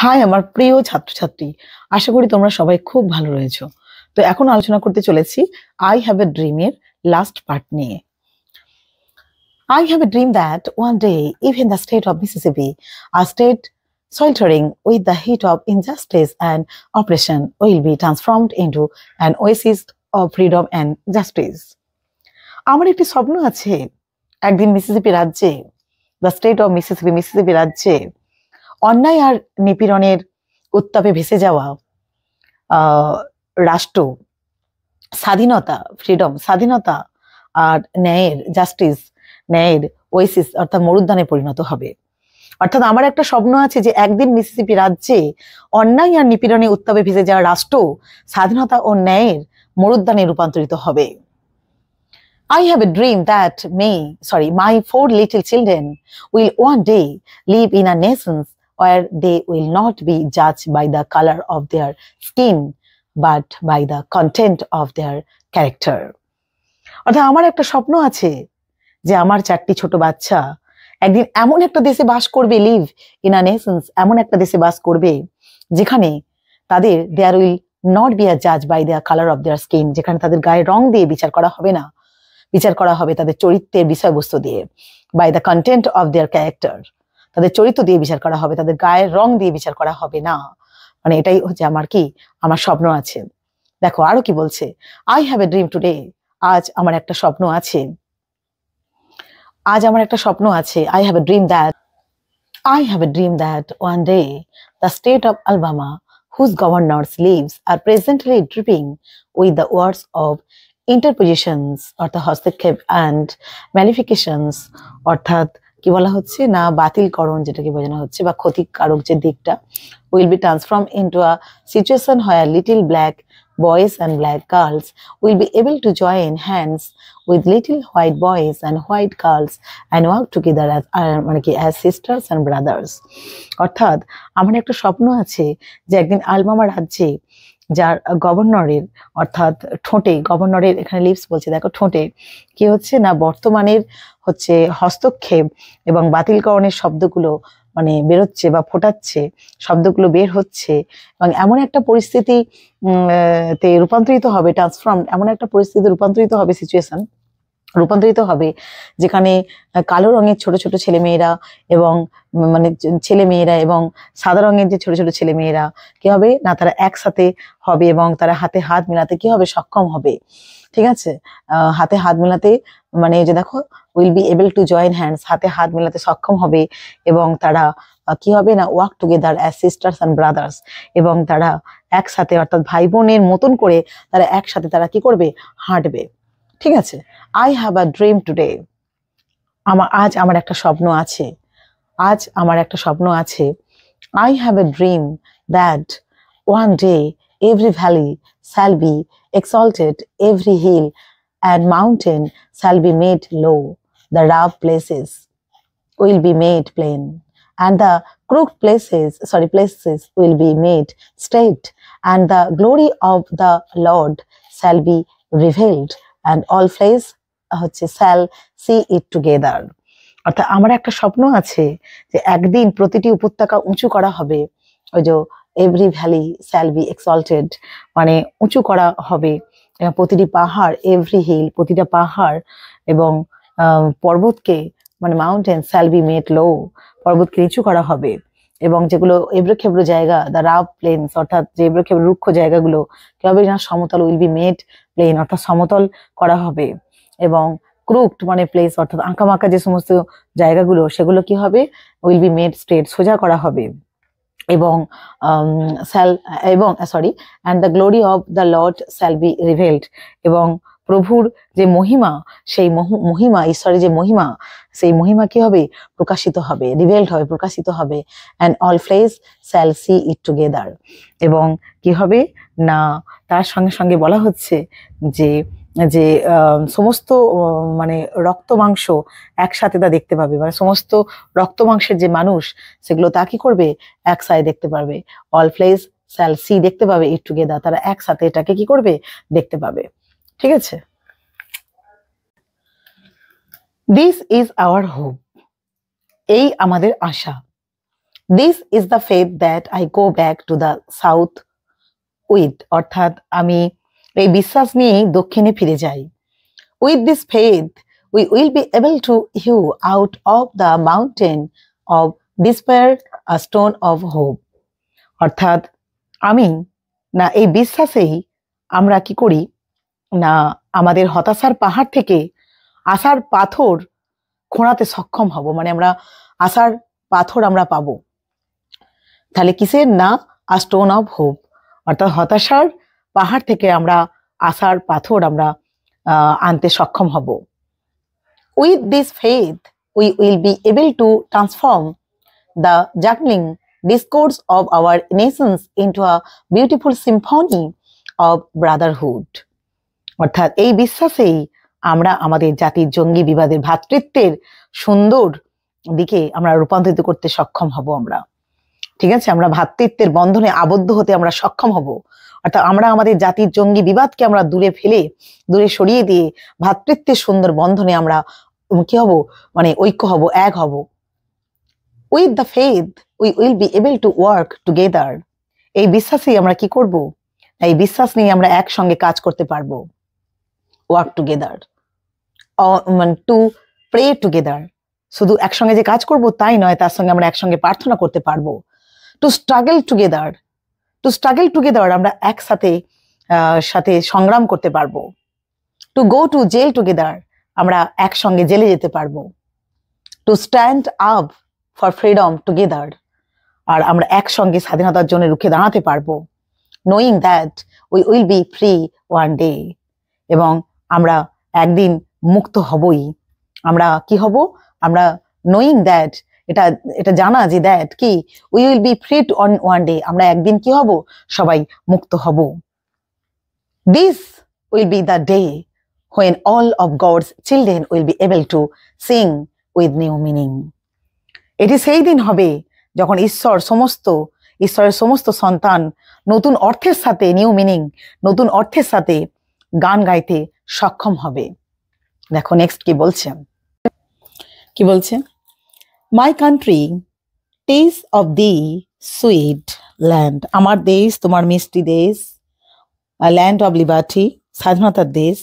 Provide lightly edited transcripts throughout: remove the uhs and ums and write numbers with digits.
High আমার প্রিয় ছাত্রছাত্রী, আশা করি তোমরা সবাই খুব ভালো রয়েছো। তো এখন আলোচনা করতে চলেছি আই হ্যাভ এ ড্রিমের লাস্ট পার্ট নিয়ে। I have a dream that one day, even the state of Mississippi, a state sweltering with the heat of injustice and oppression, will be transformed into an oasis of freedom and justice. আমার একটি স্বপ্ন আছে, একদিন Mississippi রাজ্যে, the state of Mississippi, Mississippi রাজ্যে অন্যায় আর নিপীড়নের উত্তাপে ভেসে যাওয়া রাষ্ট্র স্বাধীনতা, ফ্রিডম, স্বাধীনতা আর ন্যায়ের, জাস্টিস, ন্যায়ের ওয়েসিস অর্থাৎ মরুদ্যানে পরিণত হবে। অর্থাৎ আমার একটা স্বপ্ন আছে যে একদিন মিসিসিপি রাজ্যে অন্যায় আর নিপীড়নে উত্তাপে ভেসে যাওয়া রাষ্ট্র স্বাধীনতা ও ন্যায়ের মরুদ্যানে রূপান্তরিত হবে। I have a dream that my 4 little children will one day live in a nation where they will not be judged by the color of their skin, but by the content of their character. অর্থাৎ আমার একটা স্বপ্ন আছে যে আমার 4টি ছোট বাচ্চা একদিন এমন একটা দেশে বাস করবে, লিভ ইন আ নেশনস, এমন একটা দেশে বাস করবে যেখানে তাদের there will not be a জাজ by their colour of their skin, যেখানে তাদের গায়ের রং দিয়ে বিচার করা হবে না, বিচার করা হবে তাদের চরিত্রের বিষয়বস্তু দিয়ে, by the content of their character, তাদের চরিত্র দিয়ে বিচার করা হবে, তাদের গায়ের রং দিয়ে বিচার করা হবে না। মানে এটাই হচ্ছে আমার কি, আমার স্বপ্ন আছে। দেখো আরো কি বলছে, I have a dream today, আজ আমার একটা স্বপ্ন আছে, আজ আমার একটা স্বপ্ন আছে। I have a dream that one day the state of Alabama, whose governor's leaves are presently dripping with the words of interpositions অর্থাৎ হস্তক্ষেপ and malefications অর্থাৎ কি বলা হচ্ছে না, বাতিলকরণ যেটাকে বোঝানো হচ্ছে বা ক্ষতিকারক যে দিকটা, will be transformed into a situation where little black boys and black girls will be able to join hands with little white boys and white girls and work together as sisters and brothers. অর্থাৎ আমার একটা স্বপ্ন আছে যে একদিন Alabama রাজ্যে, যার গভর্নরের অর্থাৎ ঠোঁটে, গভর্নরের এখানে লিপস বলছে, দেখো ঠোঁটে কি হচ্ছে না, বর্তমানের হচ্ছে হস্তক্ষেপ এবং বাতিলকরণের শব্দগুলো মানে বেরোচ্ছে বা ফোটাচ্ছে, শব্দগুলো বের হচ্ছে এবং এমন একটা পরিস্থিতি তে রূপান্তরিত হবে, ট্রান্সফর্ম, এমন একটা পরিস্থিতি রূপান্তরিত হবে, সিচুয়েশন রূপান্তরিত হবে যেখানে কালো রঙের ছোট ছোট ছেলেমেয়েরা এবং মানে ছেলেমেয়েরা এবং সাদা রঙের যে ছোট ছোট ছেলেমেয়েরা কি হবে না, তারা একসাথে হবে এবং তারা হাতে হাত মেলাতে কি হবে, সক্ষম হবে। ঠিক আছে, হাতে হাত মেলাতে মানে যে দেখো will be able to join hands, হাতে হাত মেলাতে সক্ষম হবে এবং তারা কি হবে না, work together as sisters and brothers, এবং তারা একসাথে অর্থাৎ ভাই বোনের মতন করে তারা একসাথে তারা কি করবে, হাঁটবে। ঠিক আছে, I have a dream today, আজ আমার একটা স্বপ্ন আছে, আজ আমার একটা স্বপ্ন আছে। I have a dream that one day every valley shall be exalted, every hill and mountain shall be made low, the rough places will be made plain, and the crooked places will be made straight, and the glory of the Lord shall be revealed, and all flesh shall see it together. অর্থাৎ আমার একটা স্বপ্ন আছে যে একদিন প্রতিটি উপত্যকা উঁচু করা হবে, ওই যে every valley shall be exalted, মানে উঁচু করা হবে, এবং প্রতিটি পাহাড়, এভরি হিল, প্রতিটা পাহাড় এবং পর্বতকে মানে মাউন্টেন শ্যাল বি মেড লো, পর্বতকে নিচু করা হবে, এবং যেগুলো এবড়োখেবড়ো জায়গা, দ্য রাফ প্লেনস অর্থাৎ যে এবড়োখেবড়ো রুক্ষ জায়গাগুলো কি হবে না, সমতল, উইল বি মেড প্লেন অর্থাৎ সমতল করা হবে, এবং ক্রুকড মানে প্লেস অর্থাৎ আঁকামাঁকা যে সমস্ত জায়গাগুলো সেগুলো কি হবে, উইল বি মেড স্ট্রেট, সোজা করা হবে, এবং and the glory of the Lord shall be revealed, এবং প্রভুর যে মহিমা, সেই মহিমা, ঈশ্বরের যে মহিমা, সেই মহিমা কি হবে, প্রকাশিত হবে, রিভেলড হবে, প্রকাশিত হবে, and all flesh shall see it together, এবং কি হবে না, তার সঙ্গে সঙ্গে বলা হচ্ছে যে যে সমস্ত মানে রক্ত মাংস একসাথে তা দেখতে পাবে, মানে সমস্ত রক্ত মাংসের যে মানুষ সেগুলো তা কি করবে, একসাথে দেখতে পারবে, অল ফ্লেশ শ্যাল সি দেখতে পাবে ইট টুগেদার, তারা একসাথে এটাকে কি করবে, দেখতে পাবে। ঠিক আছে, দিস ইজ আওয়ার হোপ, এই আমাদের আশা। This is the faith that I go back to the South with, অর্থাৎ আমি এই বিশ্বাস নিয়েই দক্ষিণে ফিরে যাই। With this faith we will be able to hew out of the mountain of despair a stone of hope. অর্থাৎ আমি না এই বিশ্বাসেই আমরা কি করি না আমাদের হতাশার পাহাড় থেকে আশার পাথর খোঁড়াতে সক্ষম হব, মানে আমরা আশার পাথর আমরা পাবো। তাহলে কিসের না? আ স্টোন অফ হোপ, অর্থাৎ হতাশার পাহাড় থেকে আমরা আশার পাথর আমরা আনতে সক্ষম হব। With this faith, we will be able to transform the juggling discords of our nations into a beautiful symphony of brotherhood. অর্থাৎ এই বিশ্বাসেই আমরা আমাদের জাতির জঙ্গি বিবাদের ভ্রাতৃত্বের সুন্দর দিকে আমরা রূপান্তরিত করতে সক্ষম হব আমরা। ঠিক আছে, আমরা ভ্রাতৃত্বের বন্ধনে আবদ্ধ হতে আমরা সক্ষম হব। অর্থাৎ আমরা আমাদের জাতির জঙ্গি বিবাদকে আমরা দূরে ফেলে, দূরে সরিয়ে দিয়ে ভ্রাতৃত্বের সুন্দর বন্ধনে আমরা কি হব? মানে ঐক্য হব, এক হব। With the faith we will be able to work together. এই বিশ্বাসেই আমরা কি করব? এই বিশ্বাস নিয়ে আমরা একসঙ্গে কাজ করতে পারবো। ওয়ার্ক টুগেদার, মানে টু প্রে টুগেদার, শুধু একসঙ্গে যে কাজ করব তাই নয়, তার সঙ্গে আমরা একসঙ্গে প্রার্থনা করতে পারবো। To struggle together, to struggle together, আমরা একসাথে সাথে সংগ্রাম করতে পারবো। To go to jail together, আমরা একসঙ্গে জেলে যেতে পারবো। To stand up for freedom together, আর আমরা একসঙ্গে স্বাধীনতার জন্য রুখে দাঁড়াতে পারবো। Knowing that we will be free one day, এবং আমরা একদিন মুক্ত হবই। আমরা কি হব? আমরা নোয়িং দ্যাট, এটা এটা জানা যে দ্যাট কি we will be free on one day, আমরা একদিন কি হব? সবাই মুক্ত হব। This will be the day when all of God's children will be able to sing with new meaning. এটি সেই দিন হবে যখন ঈশ্বরের সমস্ত সন্তান নতুন অর্থের সাথে, নিউ মিনিং, নতুন অর্থের সাথে গান গাইতে সক্ষম হবে। দেখো নেক্সট কি বলছে, কি বলছে? My country টেস of the sweet land, আমার দেশ তোমার মিষ্টি দেশ, ল্যান্ড অফ লিবার্টি, স্বাধীনতার দেশ।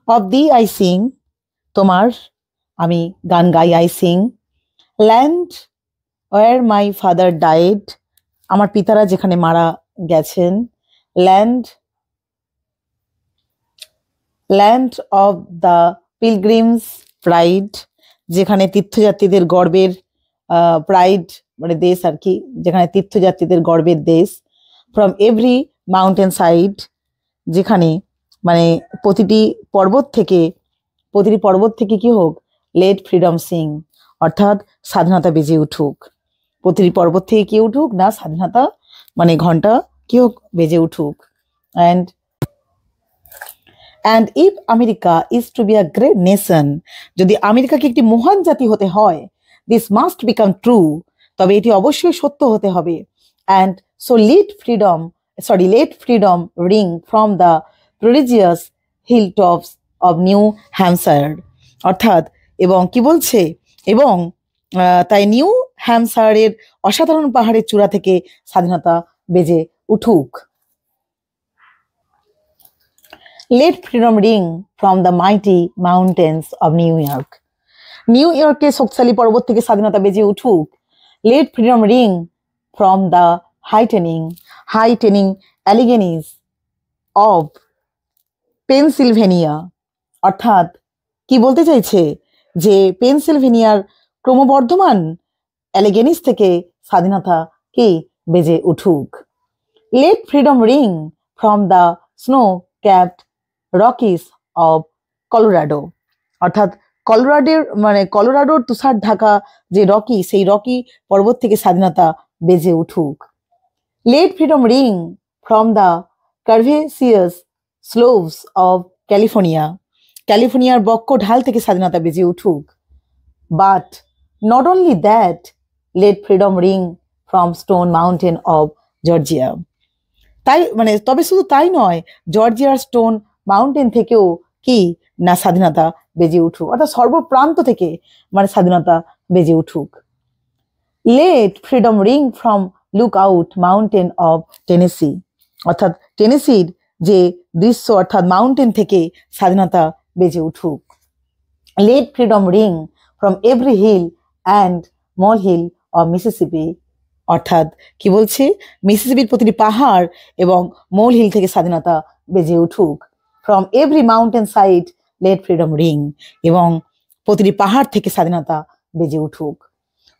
অফ দি আই সিং, তোমার আমি গান গাই, I sing. Land where my father died, আমার পিতারা যেখানে মারা গেছেন। Land land of the pilgrims pride, যেখানে তীর্থযাত্রীদের গর্বের প্রাইড মানে দেশ আর কি, যেখানে তীর্থযাত্রীদের গর্বের দেশ। ফ্রম এভরি মাউন্টেন সাইড, যেখানে মানে প্রতিটি পর্বত থেকে কি হোক? লেট ফ্রিডম সিং, অর্থাৎ স্বাধীনতা বেজে উঠুক। প্রতিটি পর্বত থেকে কি উঠুক? না স্বাধীনতা মানে ঘন্টা কি হোক? বেজে উঠুক। And if America is to be a great nation, যদি আমেরিকাকে একটি মহান জাতি হতে হয়, দিস মাস্ট বিকাম ট্রু, তবে এটি অবশ্যই সত্য হতে হবে। And so let freedom ring from the prodigious hilltops of New Hampshire, অর্থাৎ এবং কি বলছে? এবং তাই নিউ হ্যাম্পশায়ারের অসাধারণ পাহাড়ের চূড়া থেকে স্বাধীনতা বেজে উঠুক। Let freedom ring from the mighty mountains of New York, New ইয়র্কের শক্তিশালী পর্বত থেকে স্বাধীনতা বেজে উঠুক। Let freedom ring from the heightening Alleghenies of Pennsylvania, অর্থাৎ কি বলতে চাইছে? যে পেনসিলভেনিয়ার ক্রমবর্ধমান অ্যালিগেনিস থেকে স্বাধীনতা কি বেজে উঠুক। Let freedom ring from the snow capped Rockies of Colorado, অর্থাৎ কলোরাডোর তুষার ঢাকা যে রকি, সেই রকি পর্বত থেকে স্বাধীনতা বেজে উঠুক। Let freedom ring from the curvaceous slopes of ক্যালিফোর্নিয়ার বক্ষ ঢাল থেকে স্বাধীনতা বেজে উঠুক। But not only that, let freedom ring from Stone Mountain of Georgia, তাই মানে তবে শুধু তাই নয়, জর্জিয়ার স্টোন মাউন্টেন থেকেও কি না স্বাধীনতা বেজে উঠুক, অর্থাৎ সর্বপ্রান্ত থেকে মানে স্বাধীনতা বেজে উঠুক। Let freedom ring from lookout mountain of Tennessee. অর্থাৎ টেনেসির যে দৃশ্য অর্থাৎ মাউন্টেন থেকে স্বাধীনতা বেজে উঠুক। Let freedom ring from every hill and molehill of Mississippi. অর্থাৎ কি বলছে, মিসিসিপির প্রতিটি পাহাড় এবং মোল হিল থেকে স্বাধীনতা বেজে উঠুক। From every mountain side let freedom ring, এবং প্রতিটি পাহাড় থেকে স্বাধীনতা বেজে উঠুক।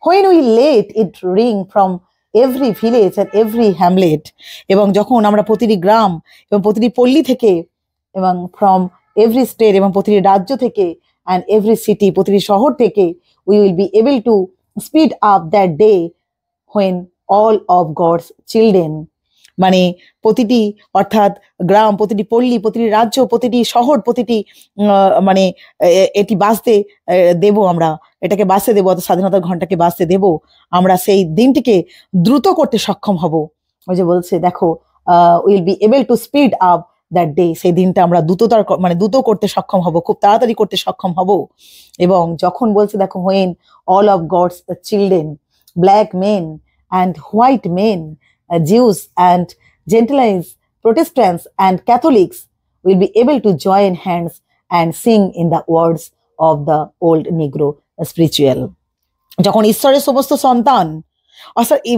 When we let it ring from every village and every hamlet, এবং যখন আমরা প্রতিটি গ্রাম এবং প্রতিটি পল্লী থেকে, এবং ফ্রম এভরি স্টেট এবং প্রতিটি রাজ্য থেকে, অ্যান্ড এভরি সিটি প্রতিটি শহর থেকে, we will be able to speed up that day when all of God's children, মানে প্রতিটি অর্থাৎ গ্রাম, প্রতিটি পল্লী, প্রতিটি রাজ্য, প্রতিটি শহর, প্রতিটি মানে এটি বাঁচতে দেব, আমরা এটাকে বাঁচতে দেবো, অর্থাৎ স্বাধীনতার ঘন্টাকে বাঁচতে দেব, আমরা সেই দিনটিকে দ্রুত করতে সক্ষম হব। ওই যে বলছে দেখো, will be able to speed up that day, সেই দিনটা আমরা দ্রুত করতে সক্ষম হব, খুব তাড়াতাড়ি করতে সক্ষম হব। এবং যখন বলছে দেখো, when all of God's children, black men and white men, Jews and Gentiles, Protestants and Catholics will be able to join hands and sing in the words of the old Negro spiritual. যখন ঈশ্বরের সমস্ত সন্তান,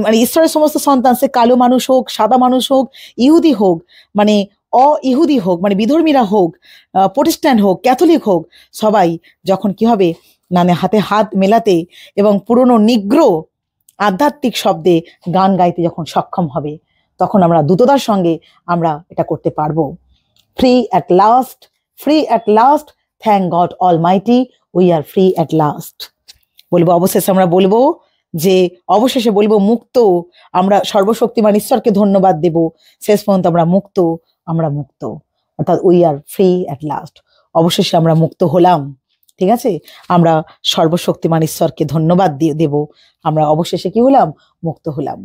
মানে ঈশ্বরের সমস্ত সন্তান, সে কালো মানুষ হোক, সাদা মানুষ হোক, ইহুদি হোক, মানে ইহুদি হোক, মানে বিধর্মীরা হোক, প্রোটেস্ট্যান্ট হোক, ক্যাথলিক হোক, সবাই যখন কি হবে, মানে হাতে হাত মেলাতে এবং পুরনো নিগ্রো আধ্যাত্মিক শব্দে গান গাইতে যখন সক্ষম হবে, তখন আমরা দ্রুততার সঙ্গে আমরা এটা করতে পারবো। Free at last, free at last, thank god Almighty, we are free at last. বলবো অবশেষে আমরা বলবো যে, অবশেষে বলবো মুক্ত, আমরা সর্বশক্তিমান ঈশ্বরকে ধন্যবাদ দেব, শেষ পর্যন্ত আমরা মুক্ত, আমরা মুক্ত, অর্থাৎ we are free at last, অবশেষে আমরা মুক্ত হলাম। ঠিক আছে, আমরা সর্বশক্তিমান ঈশ্বরকে ধন্যবাদ দেব, আমরা অবশেষে কি হলাম, মুক্ত হলাম।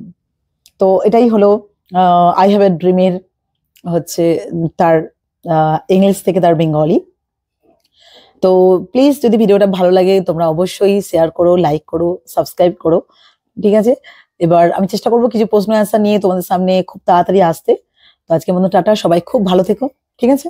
তো এটাই হলো আই হ্যাভ এ ড্রিমের হচ্ছে তার ইংলিশ থেকে তার বেঙ্গলি। তো প্লিজ যদি ভিডিওটা ভালো লাগে তোমরা অবশ্যই শেয়ার করো, লাইক করো, সাবস্ক্রাইব করো। ঠিক আছে, এবার আমি চেষ্টা করবো কিছু প্রশ্ন অ্যান্সার নিয়ে তোমাদের সামনে খুব তাড়াতাড়ি আসতে। তো আজকের মতো টাটা, সবাই খুব ভালো থেকো। ঠিক আছে।